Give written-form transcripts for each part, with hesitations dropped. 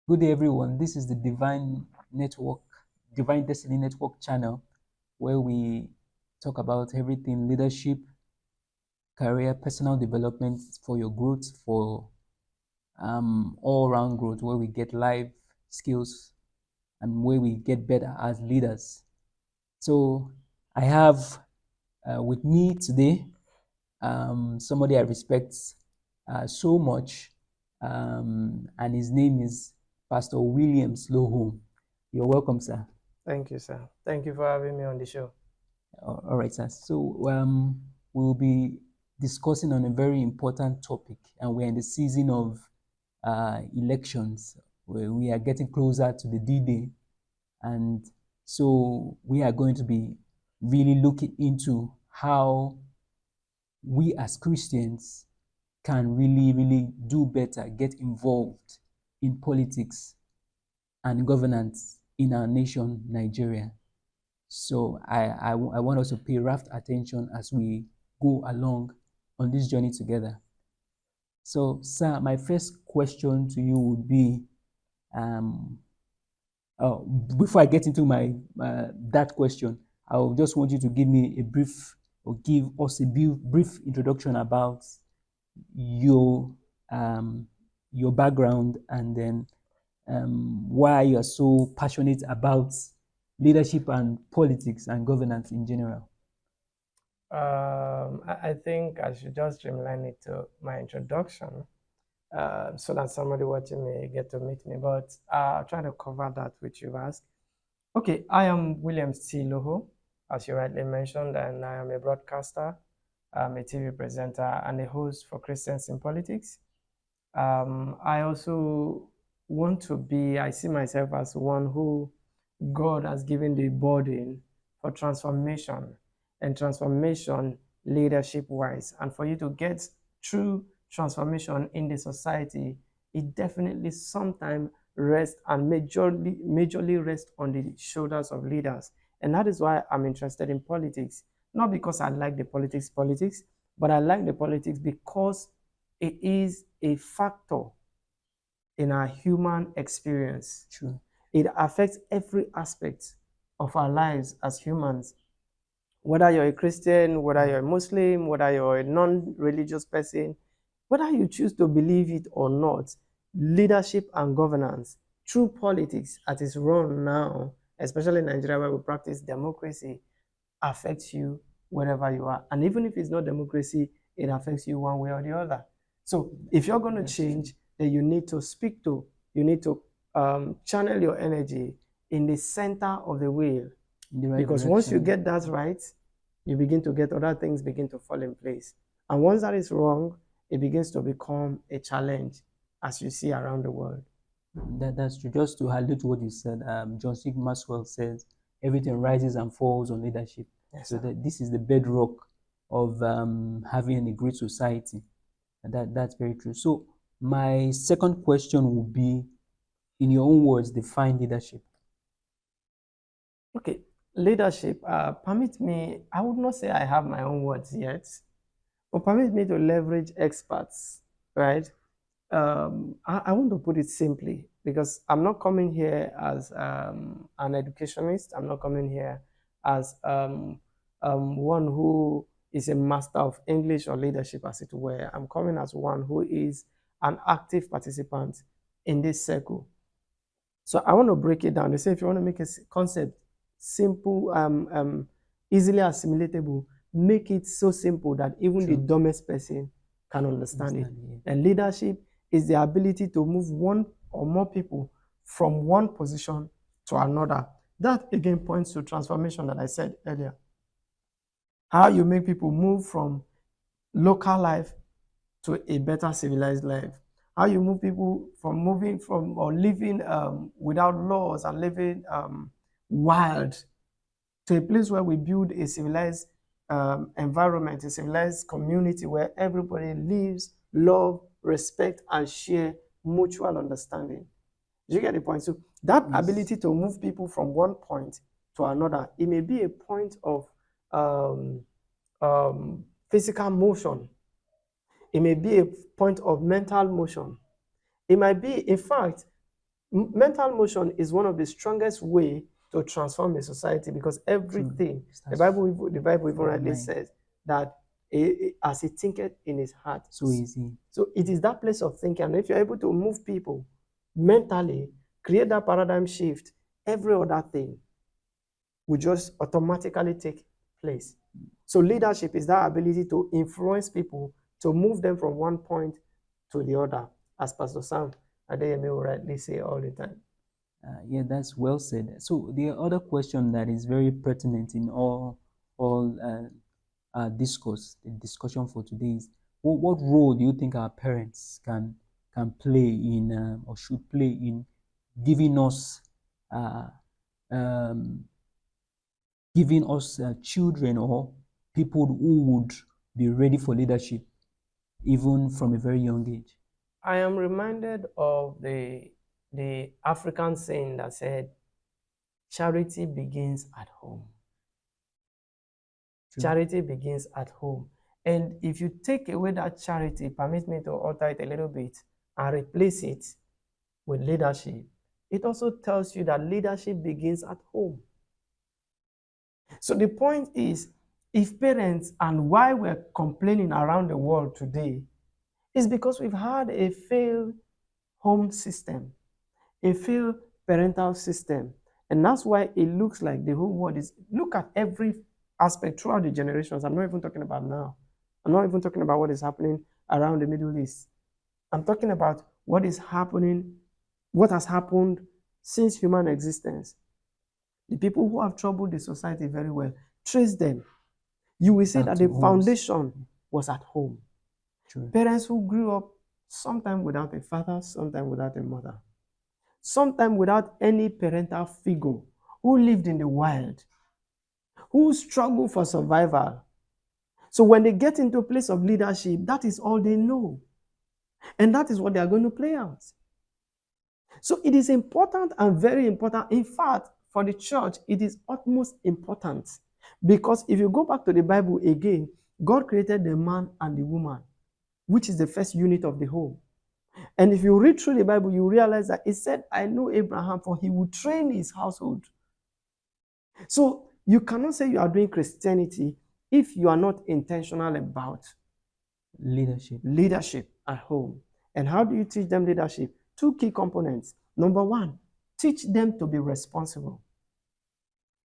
Good day, everyone. This is the Divine Destiny Network channel, where we talk about everything leadership, career, personal development for your growth, for all round growth, where we get life skills and where we get better as leaders. So, I have with me today somebody I respect so much, and his name is Pastor William Sloho. You're welcome, sir. Thank you, sir. Thank you for having me on the show. All right, sir. So we'll be discussing on a very important topic, and we're in the season of elections, where we are getting closer to the D-Day, and so we are going to be really looking into how we as Christians can really do better, get involved in politics and governance in our nation, Nigeria. So I want us to pay rapt attention as we go along on this journey together. So, sir, my first question to you would be, um, before I get into my that question, I just want you to give me a brief, or give us a brief introduction about your um, your background, and then why you are so passionate about leadership and politics and governance in general. I think I should just streamline it to my introduction so that somebody watching me get to meet me. But I'll try to cover that which you've asked. Okay, I am William C. Loho, as you rightly mentioned, and I am a broadcaster, I'm a TV presenter, and a host for Christians in Politics. I also I see myself as one who God has given the burden for transformation and transformation leadership wise. And for you to get true transformation in the society, it definitely sometimes rests and majorly rests on the shoulders of leaders. And that is why I'm interested in politics. Not because I like the politics, but I like the politics because it is a factor in our human experience. True. It affects every aspect of our lives as humans. Whether you're a Christian, whether you're a Muslim, whether you're a non religious person, whether you choose to believe it or not, leadership and governance, through politics as it's run now, especially in Nigeria where we practice democracy, affects you wherever you are. And even if it's not democracy, it affects you one way or the other. So if you're going to change, then you need to you need to channel your energy in the center of the wheel. In the right Because direction. once you get that right, you begin to get other things begin to fall in place. And once that is wrong, it begins to become a challenge as you see around the world. That's true. Just to allude to what you said, John C. Maxwell says everything rises and falls on leadership. Yes, So sir. this is the bedrock of having a great society. And that's very true. So my second question would be, in your own words, define leadership. Okay, leadership. Permit me, I would not say I have my own words yet, but permit me to leverage experts, right? I want to put it simply because I'm not coming here as an educationist. I'm not coming here as one who is a master of English or leadership, as it were. I'm coming as one who is an active participant in this circle. So I want to break it down. They say if you want to make a concept simple, easily assimilatable, make it so simple that even the dumbest person can understand it. And leadership is the ability to move one or more people from one position to another. That again points to transformation that I said earlier. How you make people move from local life to a better civilized life. How you move people from moving from or living without laws and living wild to a place where we build a civilized environment, a civilized community where everybody lives, love, respect, and share mutual understanding. Do you get the point? So that ability to move people from one point to another, it may be a point of um, physical motion. It may be a point of mental motion. It might be, in fact, Mental motion is one of the strongest way to transform a society, because everything, the Bible even rightly says that as he thinketh in his heart, so easy. So it is that place of thinking. And if you're able to move people mentally, create that paradigm shift, every other thing will just automatically take place. So leadership is that ability to influence people, to move them from one point to the other, as Pastor Sam Adeyemi will rightly say all the time. Yeah, that's well said. So the other question that is very pertinent in all discourse, the discussion for today is, what role do you think our parents can play in or should play in giving us uh, um, children or people who would be ready for leadership even from a very young age? I am reminded of the African saying that said, charity begins at home. True. Charity begins at home. And if you take away that charity, permit me to alter it a little bit, and replace it with leadership, it also tells you that leadership begins at home. So the point is, if parents, and why we're complaining around the world today, is because we've had a failed home system, a failed parental system. And that's why it looks like the whole world is, look at every aspect throughout the generations. I'm not even talking about now. I'm not even talking about what is happening around the Middle East. I'm talking about what is happening, what has happened since human existence. The people who have troubled the society very well, trace them. You will see that the foundation was at home. True. Parents who grew up sometimes without a father, sometimes without a mother, sometimes without any parental figure, who lived in the wild, who struggled for survival. So when they get into a place of leadership, that is all they know. And that is what they are going to play out. So it is important and very important. In fact, for the church, it is utmost important. Because if you go back to the Bible again, God created the man and the woman, which is the first unit of the home. And if you read through the Bible, you realize that it said, I know Abraham, for he will train his household. So you cannot say you are doing Christianity if you are not intentional about leadership at home. And how do you teach them leadership? Two key components. Number one, teach them to be responsible.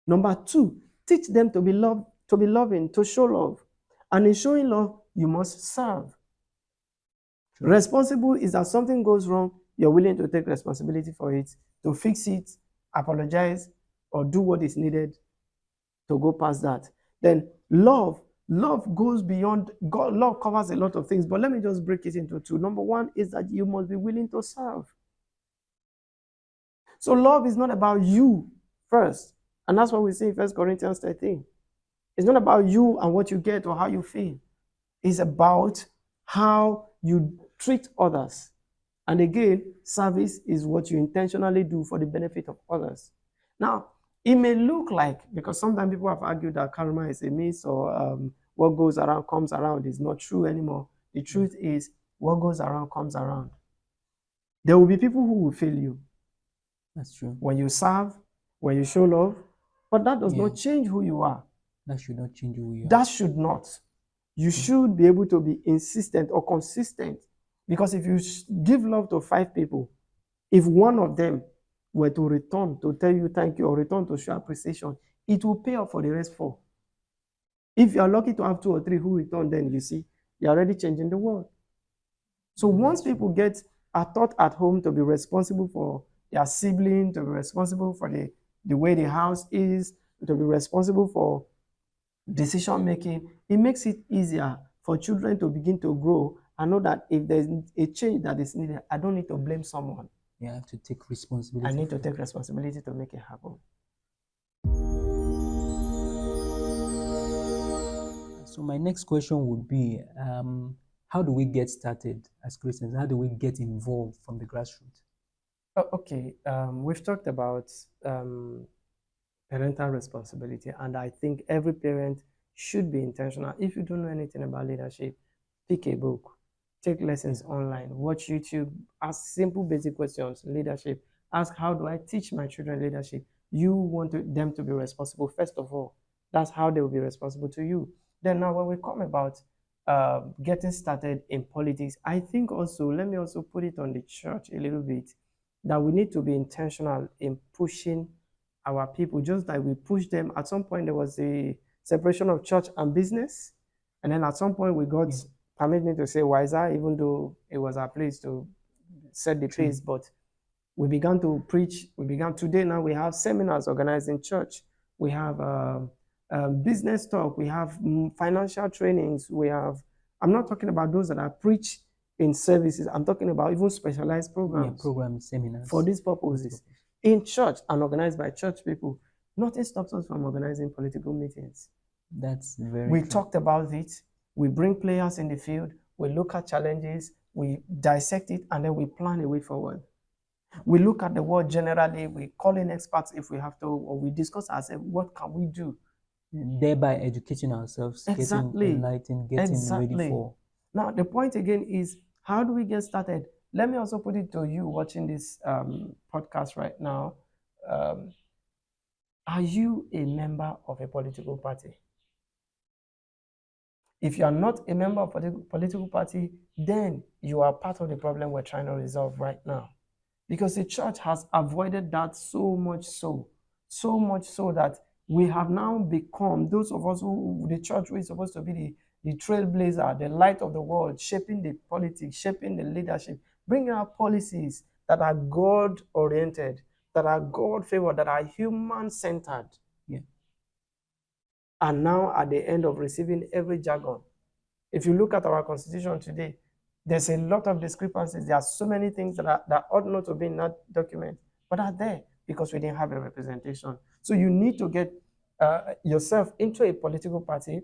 Number two, teach them to be loving, to show love. And in showing love, you must serve. True. Responsible is that something goes wrong, you're willing to take responsibility for it, to fix it, apologize, or do what is needed to go past that. Then love goes beyond, God, love covers a lot of things, but let me just break it into two. Number one is that you must be willing to serve. So love is not about you first. And that's what we see in 1 Corinthians 13. It's not about you and what you get or how you feel. It's about how you treat others. And again, service is what you intentionally do for the benefit of others. Now, it may look like, because sometimes people have argued that karma is a myth, or what goes around comes around is not true anymore. The truth is, what goes around comes around. There will be people who will fail you. That's true. When you serve, when you show love, but that does not change who you are. That should not change who you are. That should not. You should be able to be insistent or consistent. Because if you give love to 5 people, if one of them were to return to tell you thank you or return to show appreciation, it will pay off for the rest 4. If you are lucky to have 2 or 3 who return, then you see, you're already changing the world. So once people are taught at home to be responsible for their sibling, to be responsible for the way the house is, to be responsible for decision making, it makes it easier for children to begin to grow and know that if there's a change that is needed, I don't need to blame someone. You have to take responsibility. I need to take responsibility to make it happen. So my next question would be, how do we get started as Christians? How do we get involved from the grassroots? Okay, we've talked about parental responsibility, and I think every parent should be intentional. If you don't know anything about leadership, pick a book, take lessons online, watch YouTube, ask simple basic questions, leadership, ask, how do I teach my children leadership? You want them to be responsible, first of all. That's how they will be responsible to you. Then now when we come about getting started in politics, I think also, let me also put it on the church a little bit, that we need to be intentional in pushing our people, just like we push them. At some point, there was a separation of church and business. And then at some point, we got permit me to say wiser, even though it was our place to set the pace. But we began to preach. We began today. Now we have seminars organized in church. We have business talk. We have financial trainings. We have, I'm not talking about those that are preached in services. I'm talking about even specialized programs. Seminars. For these purposes. In church and organized by church people. Nothing stops us from organizing political meetings. That's very We true. talked about it. We bring players in the field. We look at challenges. We dissect it, and then we plan a way forward. We look at the world generally. We call in experts if we have to, or we discuss ourselves, what can we do? Thereby educating ourselves, Exactly. getting enlightened, getting ready for. Now, the point again is, how do we get started? Let me also put it to you watching this podcast right now. Are you a member of a political party? If you are not a member of a political party, then you are part of the problem we're trying to resolve right now. Because the church has avoided that so much so that we have now become, those of us who, the church, who is supposed to be the trailblazer, the light of the world, shaping the politics, shaping the leadership, bringing out policies that are God-oriented, that are God-favored, that are human-centered. Yeah. And now at the end of receiving every jargon. If you look at our constitution today, there's a lot of discrepancies. There are so many things that ought not to be in that document, but are there because we didn't have a representation. So you need to get yourself into a political party,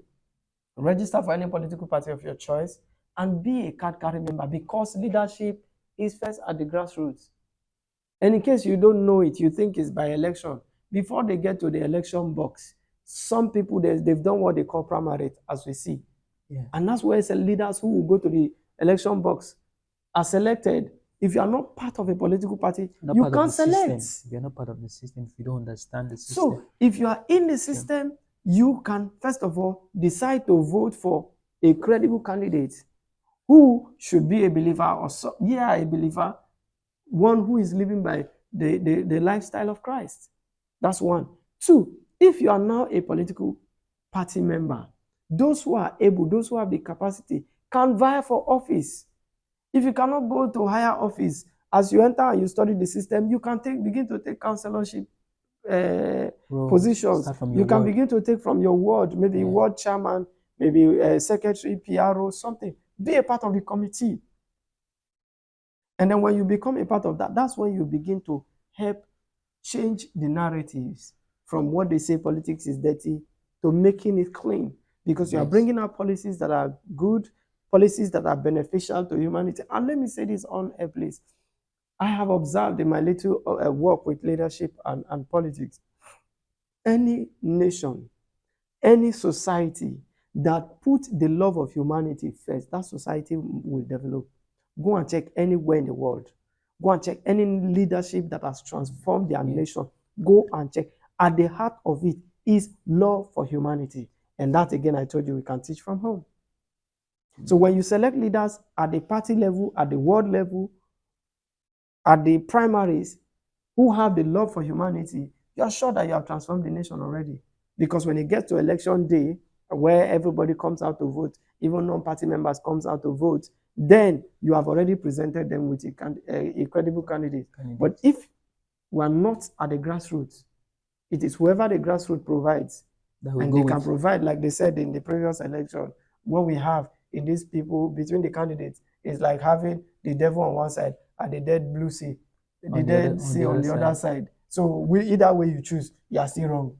register for any political party of your choice, and be a card-carrying member, because leadership is first at the grassroots. And in case you don't know it, you think it's by election. Before they get to the election box, some people, they've done what they call primary, as we see. Yeah. And that's where it's leaders who will go to the election box are selected. If you are not part of a political party, you can't select. If you're not part of the system, if you don't understand the system. So if you are in the system, you can, first of all, decide to vote for a credible candidate who should be a believer, or a believer, one who is living by the lifestyle of Christ. That's one. Two, if you are now a political party member, those who are able, those who have the capacity, can vie for office. If you cannot go to higher office, as you enter and you study the system, you can begin to take councillorship positions. You can begin to take from your ward, maybe ward chairman, maybe secretary, PRO, something. Be a part of the committee. And then when you become a part of that, that's when you begin to help change the narratives from what they say politics is dirty to making it clean. Because you are bringing out policies that are good, policies that are beneficial to humanity. And let me say this on a place. I have observed in my little work with leadership and politics, any nation, any society that put the love of humanity first, that society will develop. Go and check anywhere in the world. Go and check any leadership that has transformed their nation. Go and check. At the heart of it is love for humanity. And that, again, I told you, we can teach from home. So when you select leaders at the party level, at the world level, at the primaries, who have the love for humanity, you're sure that you have transformed the nation already. Because when it gets to election day, where everybody comes out to vote, even non-party members comes out to vote, then you have already presented them with a credible candidate. But if we are not at the grassroots, it is whoever the grassroots provides, and they can provide, like they said in the previous election, what we have in these people between the candidates is like having the devil on one side and the dead blue sea, the dead sea on the other side. So either way you choose, you are still wrong.